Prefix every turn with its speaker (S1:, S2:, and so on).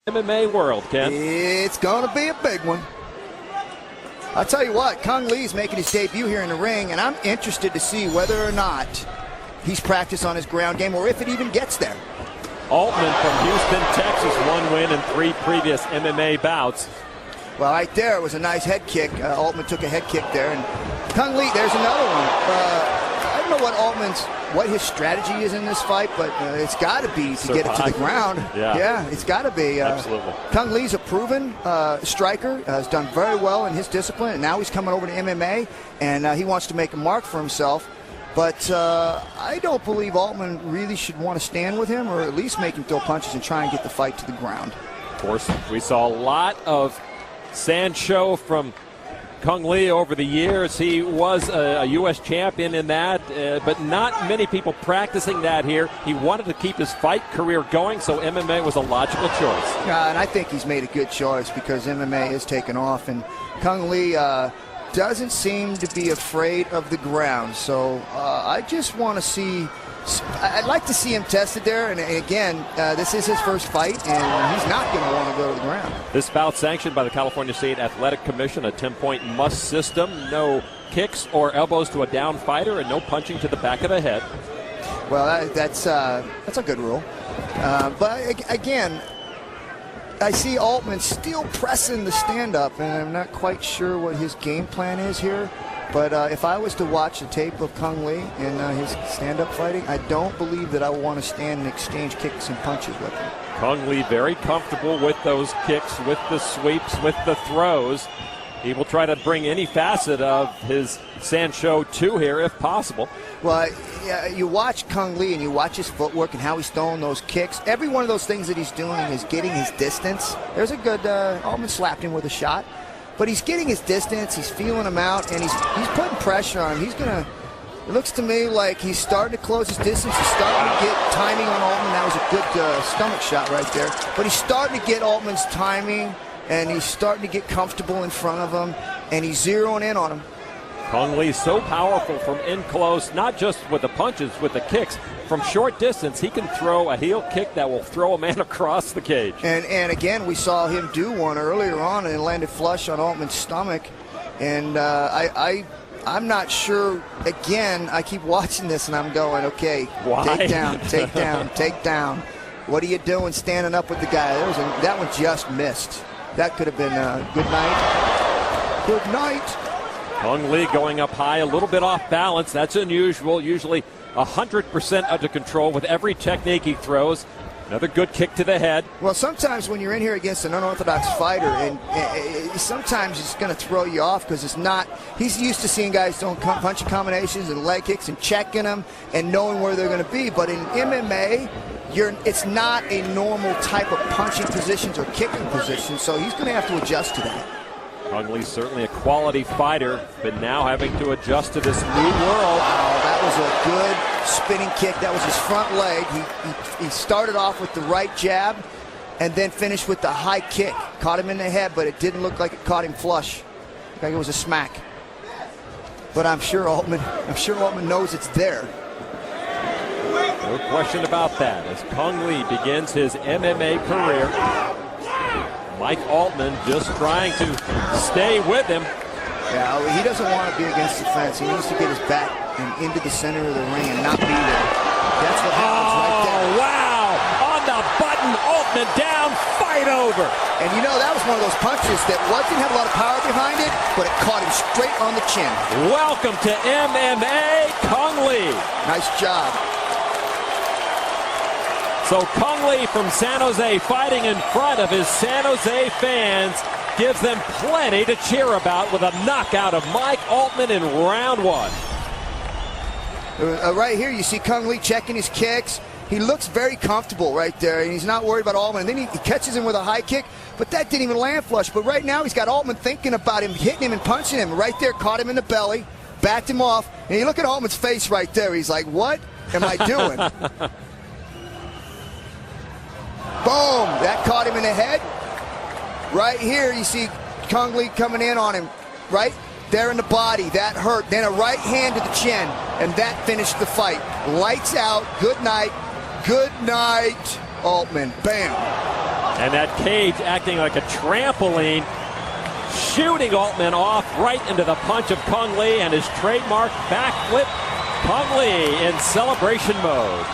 S1: MMA world, Ken.
S2: It's going to be a big one. I'll tell you what, Cung Le's making his debut here in the ring, and I'm interested to see whether or not he's practiced on his ground game or if it even gets there.
S1: Altman from Houston, Texas, 1 win in 3 previous MMA bouts.
S2: Well, right there was a nice head kick. Altman took a head kick there, and Cung Le, there's another one. I don't know what his strategy is in this fight, but it's got to be to get it to the ground. Yeah, it's got to be.
S1: Absolutely.
S2: Cung Le's a proven striker, has done very well in his discipline, and now he's coming over to MMA, and he wants to make a mark for himself. But I don't believe Altman really should want to stand with him, or at least make him throw punches and try and get the fight to the ground.
S1: Of course, we saw a lot of Sancho from Cung Le over the years. He was a U.S. champion in that, but not many people practicing that here. He wanted to keep his fight career going, so MMA was a logical choice.
S2: And I think he's made a good choice because MMA has taken off, and Cung Le doesn't seem to be afraid of the ground. So I just want to see. I'd like to see him tested there, and again, this is his first fight, and he's not going to want to go to the ground.
S1: This bout sanctioned by the California State Athletic Commission, a 10-point must system. No kicks or elbows to a down fighter, and no punching to the back of the head.
S2: Well, that's a good rule. But again, I see Altman still pressing the stand-up, and I'm not quite sure what his game plan is here. But if I was to watch the tape of Cung Le in his stand-up fighting, I don't believe that I would want to stand and exchange kicks and punches with him.
S1: Cung Le very comfortable with those kicks, with the sweeps, with the throws. He will try to bring any facet of his Sancho to here if possible.
S2: Well, you watch Cung Le and you watch his footwork and how he's throwing those kicks. Every one of those things that he's doing is getting his distance. There's a good Altman slapped him with a shot. But he's getting his distance, he's feeling him out, and he's putting pressure on him. It looks to me like he's starting to close his distance. He's starting to get timing on Altman. That was a good stomach shot right there. But he's starting to get Altman's timing, and he's starting to get comfortable in front of him, and he's zeroing in on him.
S1: Cung Le so powerful from in close, not just with the punches, with the kicks. From short distance, he can throw a heel kick that will throw a man across the cage.
S2: And again, we saw him do one earlier on and landed flush on Altman's stomach. And I'm not sure. Again, I keep watching this and I'm going, okay,
S1: why?
S2: Take down, take down, take down. What are you doing standing up with the guy? That one just missed. That could have been good night. Good night.
S1: Cung Le going up high, a little bit off balance. That's unusual. Usually 100% under control with every technique he throws. Another good kick to the head.
S2: Well, sometimes when you're in here against an unorthodox fighter, and sometimes it's going to throw you off because it's not. He's used to seeing guys throwing punching combinations and leg kicks and checking them and knowing where they're going to be. But in MMA, it's not a normal type of punching positions or kicking positions, so he's going to have to adjust to that.
S1: Cung Le's certainly a quality fighter, but now having to adjust to this new world.
S2: Wow, that was a good spinning kick. That was his front leg. He started off with the right jab and then finished with the high kick. Caught him in the head, but it didn't look like it caught him flush. Like it was a smack. But I'm sure Altman knows it's there.
S1: No question about that. As Cung Le begins his MMA career, Mike Altman just trying to stay with him.
S2: Yeah, he doesn't want to be against the fence. He needs to get his back and into the center of the ring and not be there. That's what happens right there.
S1: Oh, wow! On the button, Altman down, fight over.
S2: And you know, that was one of those punches that didn't have a lot of power behind it, but it caught him straight on the chin.
S1: Welcome to MMA, Cung Le.
S2: Nice job.
S1: So Cung Le from San Jose fighting in front of his San Jose fans gives them plenty to cheer about with a knockout of Mike Altman in round 1.
S2: Right here you see Cung Le checking his kicks. He looks very comfortable right there, and he's not worried about Altman. And then he catches him with a high kick, but that didn't even land flush. But right now he's got Altman thinking about him, hitting him and punching him. Right there, caught him in the belly, backed him off. And you look at Altman's face right there. He's like, what am I doing? Boom! That caught him in the head. Right here, you see Cung Le coming in on him. Right there in the body. That hurt. Then a right hand to the chin. And that finished the fight. Lights out. Good night. Good night, Altman. Bam.
S1: And that cage acting like a trampoline, shooting Altman off right into the punch of Cung Le and his trademark backflip. Cung Le in celebration mode.